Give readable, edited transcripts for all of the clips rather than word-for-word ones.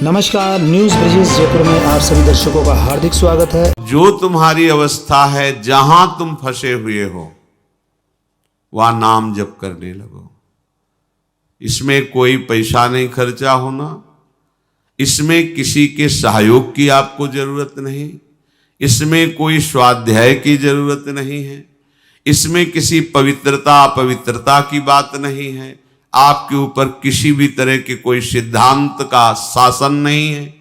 नमस्कार, न्यूज ब्रिजेश जयपुर में आप सभी दर्शकों का हार्दिक स्वागत है। जो तुम्हारी अवस्था है, जहां तुम फंसे हुए हो वहां नाम जप करने लगो। इसमें कोई पैसा नहीं खर्चा होना, इसमें किसी के सहयोग की आपको जरूरत नहीं, इसमें कोई स्वाध्याय की जरूरत नहीं है, इसमें किसी पवित्रता अपवित्रता की बात नहीं है, आपके ऊपर किसी भी तरह के कोई सिद्धांत का शासन नहीं है।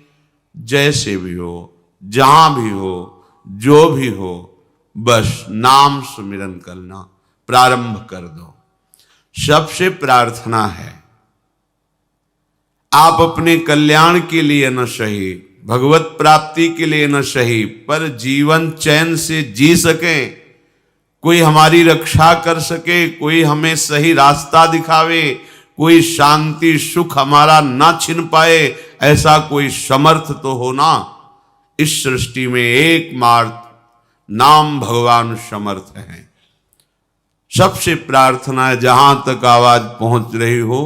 जैसे भी हो, जहां भी हो, जो भी हो, बस नाम सुमिरन करना प्रारंभ कर दो। सबसे प्रार्थना है, आप अपने कल्याण के लिए न सही, भगवत प्राप्ति के लिए न सही, पर जीवन चैन से जी सकें, कोई हमारी रक्षा कर सके, कोई हमें सही रास्ता दिखावे, कोई शांति सुख हमारा ना छिन पाए, ऐसा कोई समर्थ तो हो ना। इस सृष्टि में एकमात्र नाम भगवान समर्थ है। सबसे प्रार्थना है, जहां तक आवाज पहुंच रही हो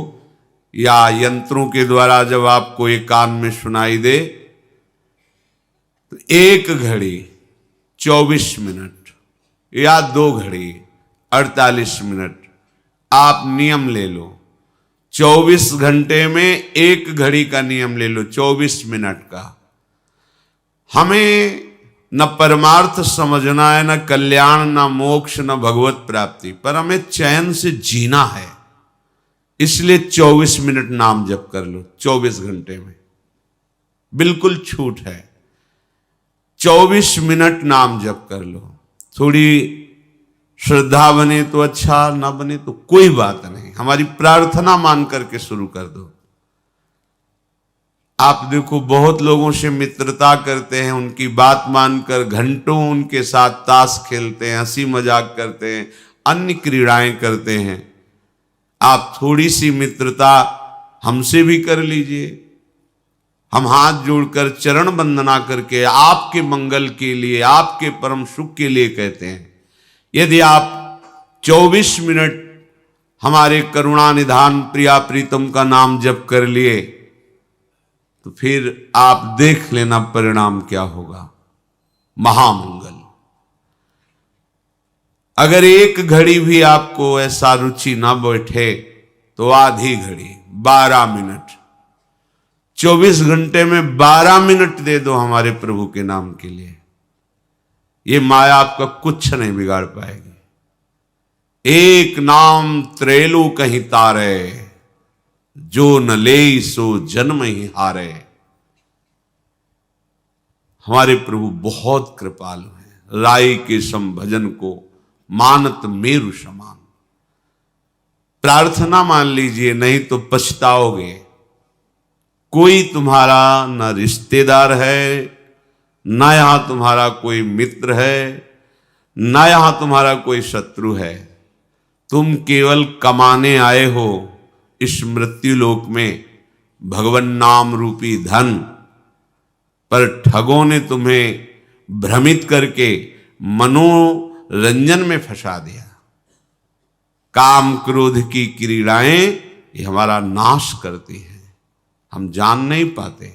या यंत्रों के द्वारा जब आपको एक कान में सुनाई दे, तो 1 घड़ी 24 मिनट या 2 घड़ी 48 मिनट आप नियम ले लो। 24 घंटे में 1 घड़ी का नियम ले लो, 24 मिनट का। हमें न परमार्थ समझना है, न कल्याण, न मोक्ष, न भगवत प्राप्ति, पर हमें चैन से जीना है। इसलिए 24 मिनट नाम जप कर लो। 24 घंटे में बिल्कुल छूट है, 24 मिनट नाम जप कर लो। थोड़ी श्रद्धा बने तो अच्छा, ना बने तो कोई बात नहीं, हमारी प्रार्थना मान करके शुरू कर दो। आप देखो, बहुत लोगों से मित्रता करते हैं, उनकी बात मानकर घंटों उनके साथ ताश खेलते हैं, हंसी मजाक करते हैं, अन्य क्रीड़ाएं करते हैं। आप थोड़ी सी मित्रता हमसे भी कर लीजिए। हम हाथ जोड़कर चरण वंदना करके आपके मंगल के लिए, आपके परम सुख के लिए कहते हैं। यदि आप 24 मिनट हमारे करुणा निधान प्रिया प्रीतम का नाम जप कर लिए, तो फिर आप देख लेना परिणाम क्या होगा, महामंगल। अगर 1 घड़ी भी आपको ऐसा रुचि ना बैठे तो आधी घड़ी 12 मिनट, 24 घंटे में 12 मिनट दे दो हमारे प्रभु के नाम के लिए। ये माया आपका कुछ नहीं बिगाड़ पाएगी। एक नाम त्रेलु कहीं तारे, जो न ले सो जन्म ही हारे। हमारे प्रभु बहुत कृपालु हैं। राई के सम भजन को मानत मेरु समान। प्रार्थना मान लीजिए, नहीं तो पछताओगे। कोई तुम्हारा न रिश्तेदार है, ना यहां तुम्हारा कोई मित्र है, ना यहां तुम्हारा कोई शत्रु है। तुम केवल कमाने आए हो इस मृत्यु लोक में भगवान नाम रूपी धन, पर ठगों ने तुम्हें भ्रमित करके मनोरंजन में फंसा दिया। काम क्रोध की क्रीड़ाएं ये हमारा नाश करती हैं, हम जान नहीं पाते।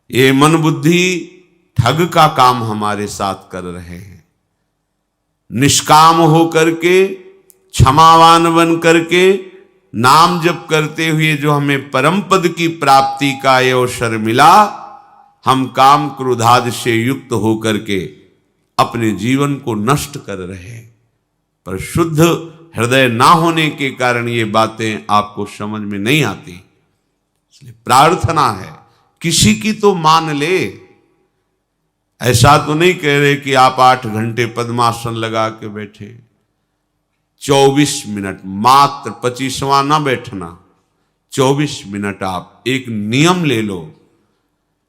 ये मन बुद्धि ठग का काम हमारे साथ कर रहे हैं। निष्काम हो करके, क्षमावान बन करके, नाम जप करते हुए जो हमें परम पद की प्राप्ति का ये अवसर मिला, हम काम क्रोधादि से युक्त होकर के अपने जीवन को नष्ट कर रहे हैं। पर शुद्ध हृदय ना होने के कारण ये बातें आपको समझ में नहीं आती। इसलिए प्रार्थना है, किसी की तो मान ले। ऐसा तो नहीं कह रहे कि आप 8 घंटे पद्मासन लगा के बैठे। 24 मिनट मात्र, 25वां ना बैठना, 24 मिनट आप एक नियम ले लो।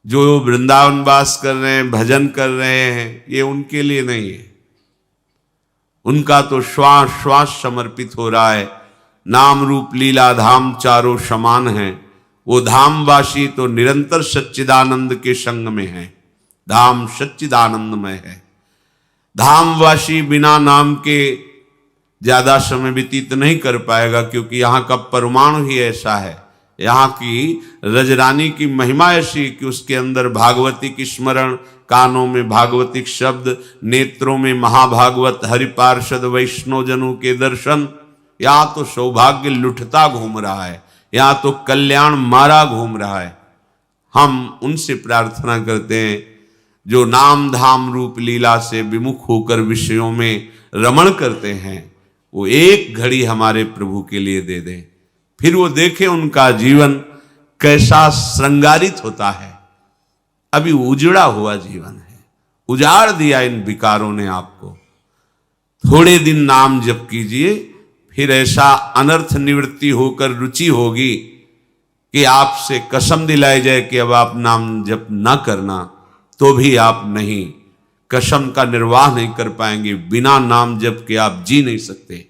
जो वृंदावन वास कर रहे हैं, भजन कर रहे हैं, ये उनके लिए नहीं है। उनका तो श्वास श्वास समर्पित हो रहा है। नाम रूप लीला धाम चारों समान है। वो धामवासी तो निरंतर सच्चिदानंद के संग में है। धाम सच्चिदानंदमय है। धामवासी बिना नाम के ज्यादा समय व्यतीत नहीं कर पाएगा, क्योंकि यहां का परमाणु ही ऐसा है यहाँ की रजरानी की महिमा ऐसी कि उसके अंदर भागवती की स्मरण, कानों में भागवतिक शब्द, नेत्रों में महाभागवत, हरिपार्षद वैष्णव जनों के दर्शन। यहाँ तो सौभाग्य लुटता घूम रहा है, यहाँ तो कल्याण मारा घूम रहा है। हम उनसे प्रार्थना करते हैं जो नाम धाम रूप लीला से विमुख होकर विषयों में रमण करते हैं, वो एक घड़ी हमारे प्रभु के लिए दे दें, फिर वो देखें उनका जीवन कैसा श्रृंगारित होता है। अभी उजड़ा हुआ जीवन है, उजाड़ दिया इन विकारों ने आपको। थोड़े दिन नाम जप कीजिए, फिर ऐसा अनर्थ निवृत्ति होकर रुचि होगी कि आपसे कसम दिलाई जाए कि अब आप नाम जप ना करना, तो भी आप नहीं, कसम का निर्वाह नहीं कर पाएंगे। बिना नाम जप के आप जी नहीं सकते।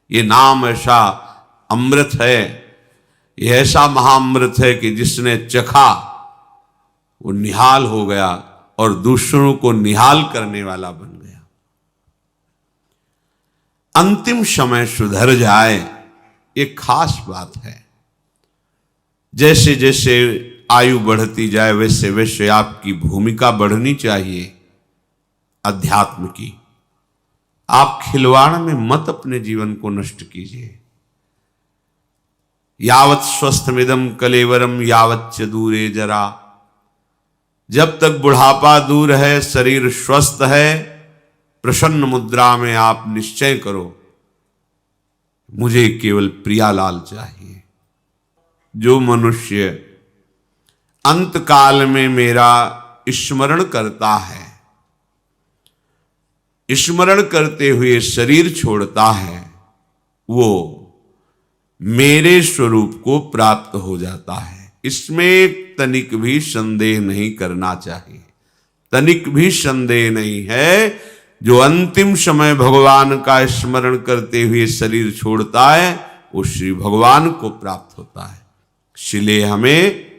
ये नाम ऐसा अमृत है, ये ऐसा महाअमृत है कि जिसने चखा वो निहाल हो गया और दूसरों को निहाल करने वाला बन गया। अंतिम समय सुधर जाए, ये खास बात है। जैसे जैसे आयु बढ़ती जाए वैसे वैसे आपकी भूमिका बढ़नी चाहिए अध्यात्म की। आप खिलवाड़ में मत अपने जीवन को नष्ट कीजिए। यावत स्वस्थमिदम कलेवरम यावत च दूरे जरा। जब तक बुढ़ापा दूर है, शरीर स्वस्थ है, प्रसन्न मुद्रा में आप निश्चय करो मुझे केवल प्रियालाल चाहिए। जो मनुष्य अंत काल में मेरा स्मरण करता है, स्मरण करते हुए शरीर छोड़ता है, वो मेरे स्वरूप को प्राप्त हो जाता है। इसमें तनिक भी संदेह नहीं करना चाहिए, तनिक भी संदेह नहीं है। जो अंतिम समय भगवान का स्मरण करते हुए शरीर छोड़ता है, वो श्री भगवान को प्राप्त होता है। इसलिए हमें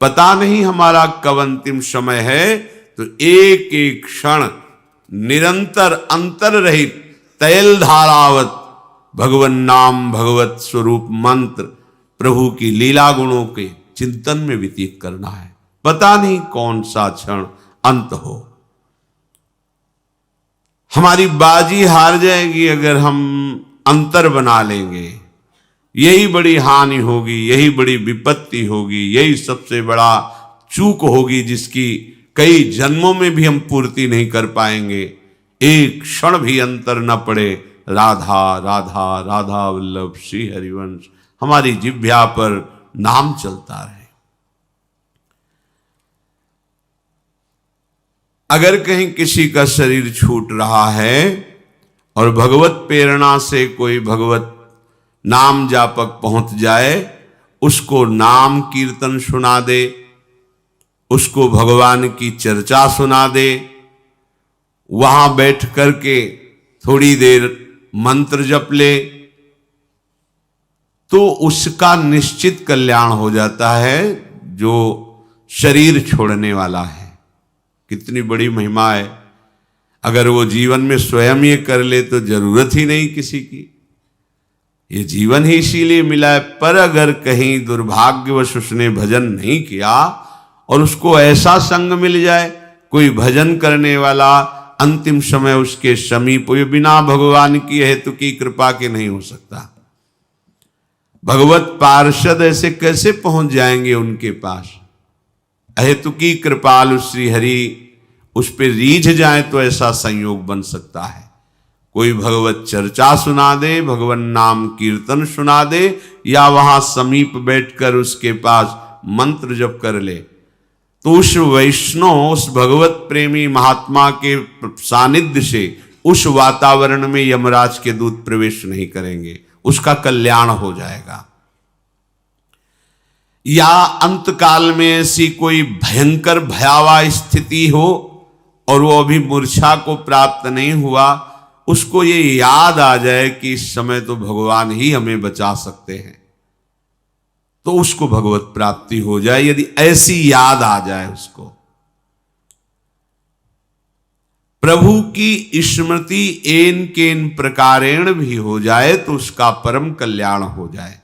पता नहीं हमारा कब अंतिम समय है, तो एक एक क्षण निरंतर अंतर रहित तैल धारावत भगवन नाम भगवत स्वरूप मंत्र प्रभु की लीला गुणों के चिंतन में व्यतीत करना है। पता नहीं कौन सा क्षण अंत हो। हमारी बाजी हार जाएगी अगर हम अंतर बना लेंगे। यही बड़ी हानि होगी, यही बड़ी विपत्ति होगी, यही सबसे बड़ा चूक होगी जिसकी कई जन्मों में भी हम पूर्ति नहीं कर पाएंगे। एक क्षण भी अंतर न पड़े। राधा राधा राधा वल्लभ श्री हरिवंश हमारी जिह्वा पर नाम चलता रहे। अगर कहीं किसी का शरीर छूट रहा है और भगवत प्रेरणा से कोई भगवत नाम जापक पहुंच जाए, उसको नाम कीर्तन सुना दे, उसको भगवान की चर्चा सुना दे, वहां बैठ करके थोड़ी देर मंत्र जप ले, तो उसका निश्चित कल्याण हो जाता है जो शरीर छोड़ने वाला है। कितनी बड़ी महिमा है। अगर वो जीवन में स्वयं ये कर ले तो जरूरत ही नहीं किसी की। ये जीवन ही इसीलिए मिला है। पर अगर कहीं दुर्भाग्यवश उसने भजन नहीं किया और उसको ऐसा संग मिल जाए, कोई भजन करने वाला अंतिम समय उसके समीप, ये बिना भगवान की हेतु की कृपा के नहीं हो सकता। भगवत पार्षद ऐसे कैसे पहुंच जाएंगे उनके पास? अहेतु की कृपालु श्री हरि उस पर रीझ जाए तो ऐसा संयोग बन सकता है। कोई भगवत चर्चा सुना दे, भगवान नाम कीर्तन सुना दे, या वहां समीप बैठकर उसके पास मंत्र जप कर ले, तो उस वैष्णव, उस भगवत प्रेमी महात्मा के सानिध्य से उस वातावरण में यमराज के दूत प्रवेश नहीं करेंगे, उसका कल्याण हो जाएगा। या अंत काल में ऐसी कोई भयंकर भयावह स्थिति हो और वो अभी मूर्छा को प्राप्त नहीं हुआ, उसको ये याद आ जाए कि इस समय तो भगवान ही हमें बचा सकते हैं, तो उसको भगवत प्राप्ति हो जाए। यदि ऐसी याद आ जाए उसको, प्रभु की स्मृति एन केन प्रकारेण भी हो जाए तो उसका परम कल्याण हो जाए।